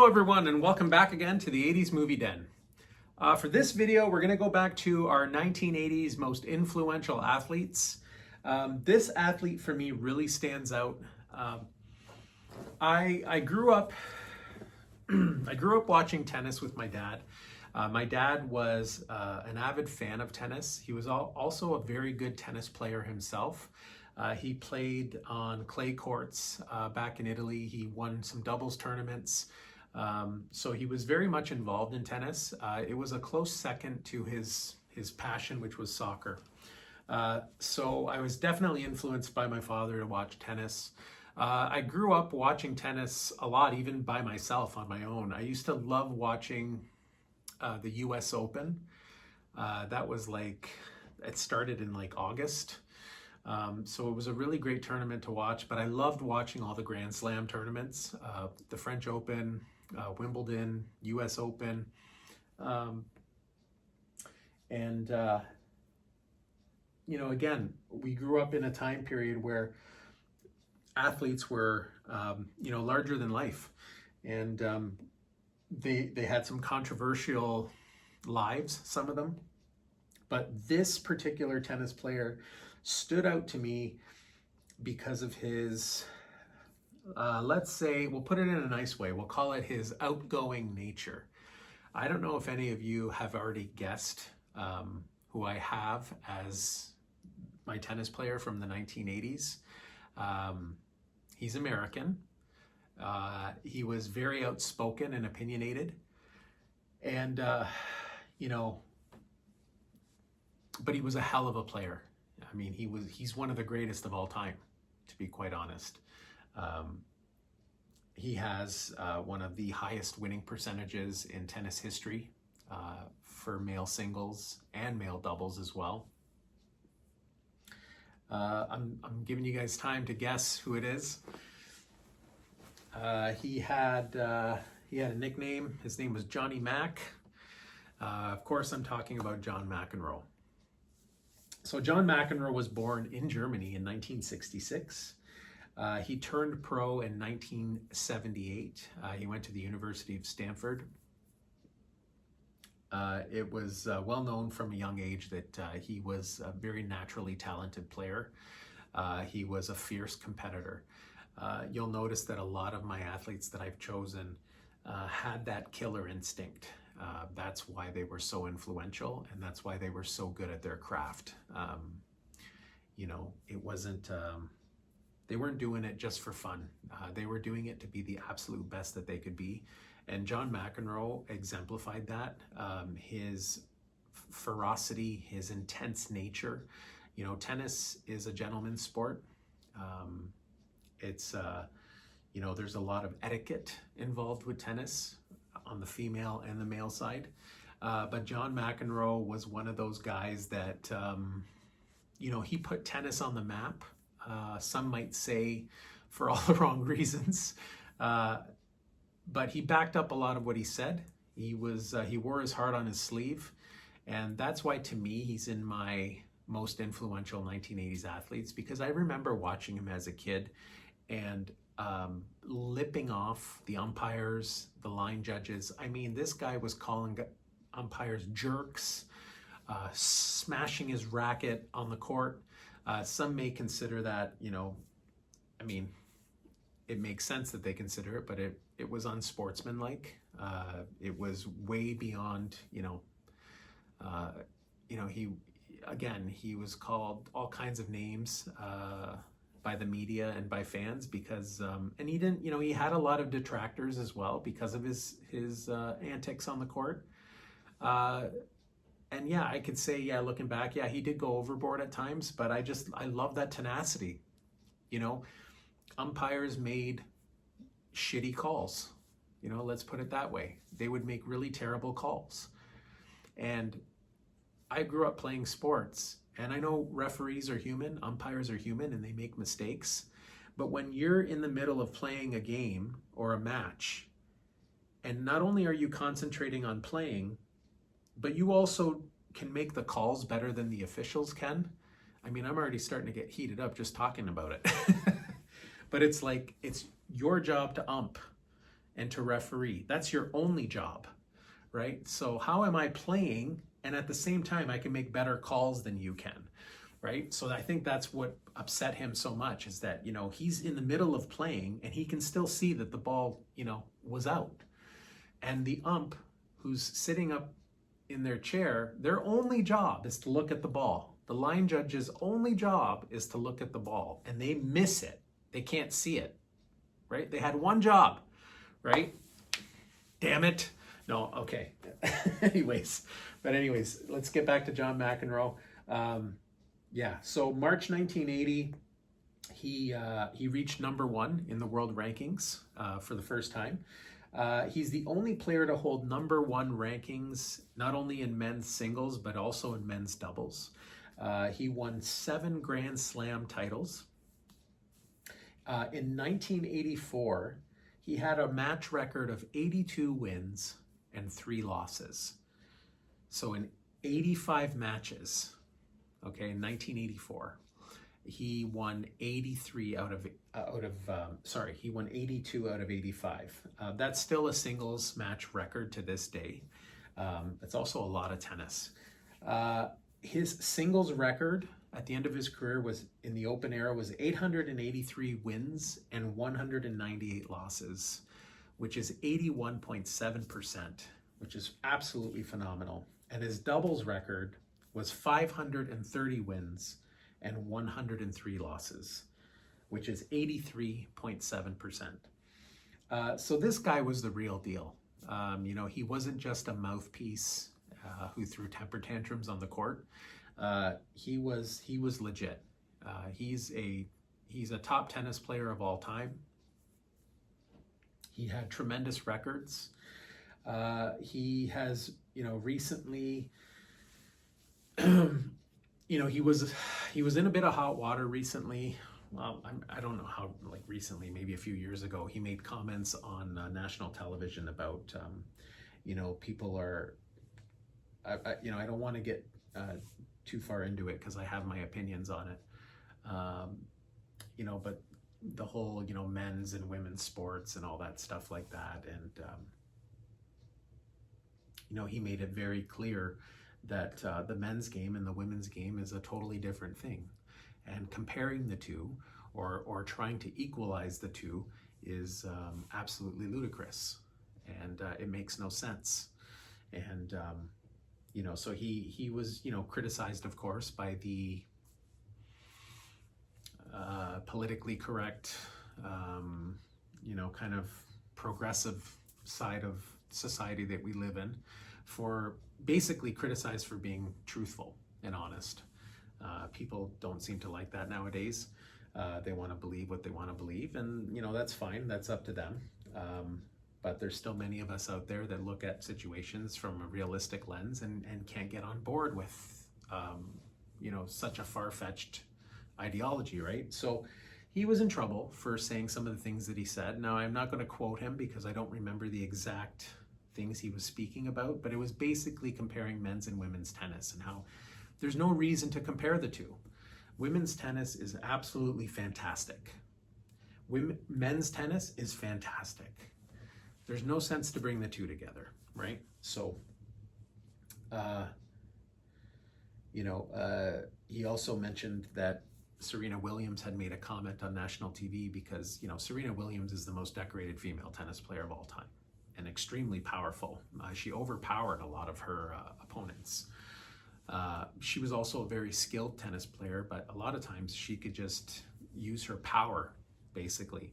Hello everyone and welcome back again to the 80s Movie Den. For this video, we're going to go back to our 1980s most influential athletes. This athlete for me really stands out. I grew up watching tennis with my dad. My dad was an avid fan of tennis. He was also a very good tennis player himself. He played on clay courts back in Italy. He won some doubles tournaments. So he was very much involved in tennis. It was a close second to his passion, which was soccer. So I was definitely influenced by my father to watch tennis. I grew up watching tennis a lot, even by myself on my own. I used to love watching the US Open. That was it started in August. So it was a really great tournament to watch, but I loved watching all the Grand Slam tournaments, the French Open, Wimbledon, US Open. Again, we grew up in a time period where athletes were, larger than life. And they had some controversial lives, some of them. But this particular tennis player stood out to me because of his, let's say, we'll put it in a nice way, we'll call it his outgoing nature. I don't know if any of you have already guessed who I have as my tennis player from the 1980s. He's American. He was very outspoken and opinionated. And, but he was a hell of a player. I mean, he's one of the greatest of all time, to be quite honest. He has one of the highest winning percentages in tennis history for male singles and male doubles as well. I'm giving you guys time to guess who it is. He had a nickname. His name was Johnny Mac. Of course, I'm talking about John McEnroe. So John McEnroe was born in Germany in 1966. He turned pro in 1978. He went to the University of Stanford. It was well known from a young age that he was a very naturally talented player. He was a fierce competitor. You'll notice that a lot of my athletes that I've chosen had that killer instinct. That's why they were so influential, and that's why they were so good at their craft. It wasn't, they weren't doing it just for fun. They were doing it to be the absolute best that they could be. And John McEnroe exemplified that. His ferocity, his intense nature. Tennis is a gentleman's sport. There's a lot of etiquette involved with tennis on the female and the male side. But John McEnroe was one of those guys that, he put tennis on the map. Some might say for all the wrong reasons. But he backed up a lot of what he said. He wore his heart on his sleeve. And that's why, to me, he's in my most influential 1980s athletes, because I remember watching him as a kid and lipping off the umpires, the line judges. I mean, this guy was calling umpires jerks, smashing his racket on the court. Some may consider that, it makes sense that they consider it, but it was unsportsmanlike. It was way beyond, he was called all kinds of names by the media and by fans because, and he didn't, he had a lot of detractors as well because of his antics on the court. And yeah, I could say, looking back, he did go overboard at times, but I love that tenacity. Umpires made shitty calls. Let's put it that way. They would make really terrible calls. And I grew up playing sports, and I know referees are human, umpires are human, and they make mistakes. But when you're in the middle of playing a game or a match, and not only are you concentrating on playing, but you also can make the calls better than the officials can. I mean, I'm already starting to get heated up just talking about it. But it's your job to ump. and to referee. That's your only job, right? So how am I playing and at the same time I can make better calls than you can, right? So I think that's what upset him so much, is that, you know, he's in the middle of playing and he can still see that the ball, you know, was out. And the ump who's sitting up in their chair, their only job is to look at the ball. The line judge's only job is to look at the ball, and they miss it. They can't see it, right? They had one job, right? Damn it. No, okay. anyways, let's get back to John McEnroe. Yeah, so March 1980, he reached #1 in the world rankings for the first time. He's the only player to hold #1 rankings, not only in men's singles, but also in men's doubles. He won 7 Grand Slam titles. In 1984, he had a match record of 82 wins and 3 losses. So in 85 matches, okay, in 1984, he won 82 out of 85. That's still a singles match record to this day. It's also a lot of tennis. His singles record at the end of his career was, in the open era, was 883 wins and 198 losses, which is 81.7%, which is absolutely phenomenal. And his doubles record was 530 wins and 103 losses, which is 83.7%. So this guy was the real deal. You know, he wasn't just a mouthpiece who threw temper tantrums on the court. He was legit. He's a top tennis player of all time. He had tremendous records. He has, you know, recently, you know, he was in a bit of hot water recently. Well, I don't know how, like recently, maybe a few years ago, he made comments on national television about, you know, people are, you know, I don't want to get too far into it because I have my opinions on it. You know, but the whole, you know, men's and women's sports and all that stuff like that. And, you know, he made it very clear that the men's game and the women's game is a totally different thing. And comparing the two or trying to equalize the two is absolutely ludicrous. And it makes no sense. And, you know, so he was, you know, criticized, of course, by the politically correct, you know, kind of progressive side of society that we live in, for basically criticized for being truthful and honest. People don't seem to like that nowadays. They want to believe what they want to believe, and, you know, that's fine. That's up to them. But there's still many of us out there that look at situations from a realistic lens and can't get on board with, you know, such a far-fetched ideology, right? So he was in trouble for saying some of the things that he said. Now, I'm not going to quote him because I don't remember the exact things he was speaking about, but it was basically comparing men's and women's tennis and how there's no reason to compare the two. Women's tennis is absolutely fantastic. Men's tennis is fantastic. There's no sense to bring the two together, right? So, you know, he also mentioned that Serena Williams had made a comment on national TV because, you know, Serena Williams is the most decorated female tennis player of all time and extremely powerful. She overpowered a lot of her opponents. She was also a very skilled tennis player, but a lot of times she could just use her power, basically,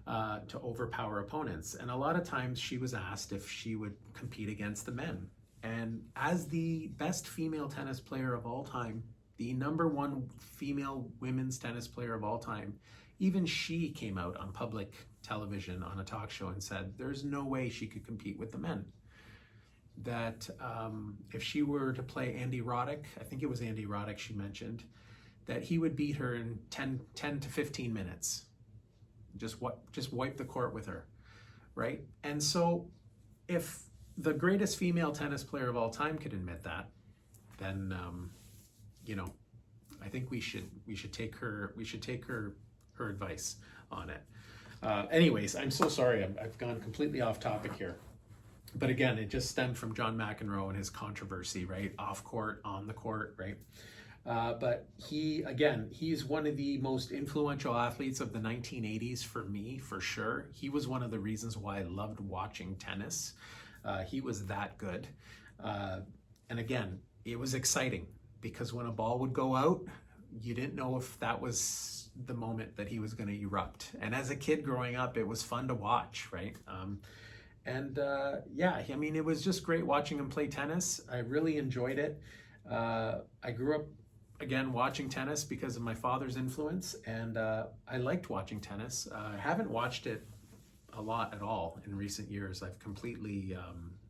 to overpower opponents. And a lot of times she was asked if she would compete against the men. And as the best female tennis player of all time, the #1 female women's tennis player of all time, even she came out on public television on a talk show and said there's no way she could compete with the men. That if she were to play Andy Roddick, I think it was Andy Roddick she mentioned, that he would beat her in 10 to 15 minutes. Just wipe the court with her, right? And so if the greatest female tennis player of all time could admit that, then you know, I think we should take her advice on it. Anyways, I'm so sorry. I've gone completely off topic here. But again, it just stemmed from John McEnroe and his controversy, right? Off court, on the court, right? But he's one of the most influential athletes of the 1980s for me, for sure. He was one of the reasons why I loved watching tennis. He was that good. And again, it was exciting because when a ball would go out, you didn't know if that was the moment that he was going to erupt. And as a kid growing up, it was fun to watch, right? Yeah, I mean, it was just great watching him play tennis. I really enjoyed it. I grew up, again, watching tennis because of my father's influence, and I liked watching tennis. I haven't watched it a lot at all in recent years. I've completely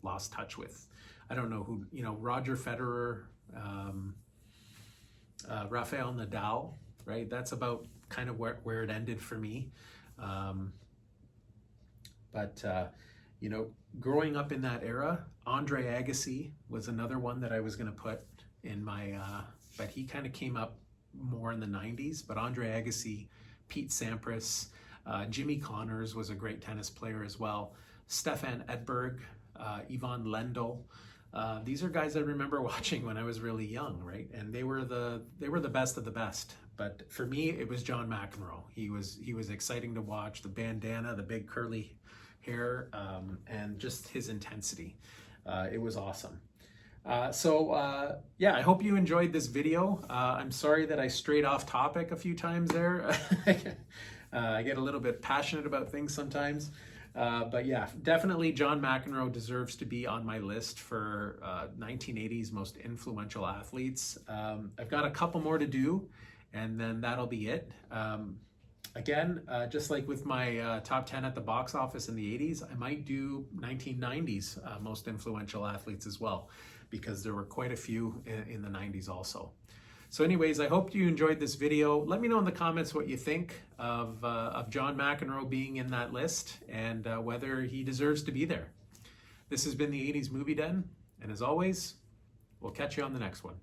lost touch with, I don't know who, Roger Federer, Rafael Nadal, right? That's about kind of where it ended for me. Growing up in that era, Andre Agassi was another one that I was going to put in my, but he kind of came up more in the 90s. But Andre Agassi, Pete Sampras, Jimmy Connors was a great tennis player as well. Stefan Edberg, Ivan Lendl. These are guys I remember watching when I was really young, right? And they were the best of the best. But for me, it was John McEnroe. He was exciting to watch. The bandana, the big curly hair, and just his intensity. It was awesome. Yeah, I hope you enjoyed this video. I'm sorry that I strayed off topic a few times there. I get a little bit passionate about things sometimes. But yeah, definitely John McEnroe deserves to be on my list for 1980s most influential athletes. I've got a couple more to do, and then that'll be it. Again, just like with my top 10 at the box office in the 80s, I might do 1990s most influential athletes as well, because there were quite a few in the 90s also. So anyways, I hope you enjoyed this video. Let me know in the comments what you think of John McEnroe being in that list and whether he deserves to be there. This has been the 80s Movie Den, and as always, we'll catch you on the next one.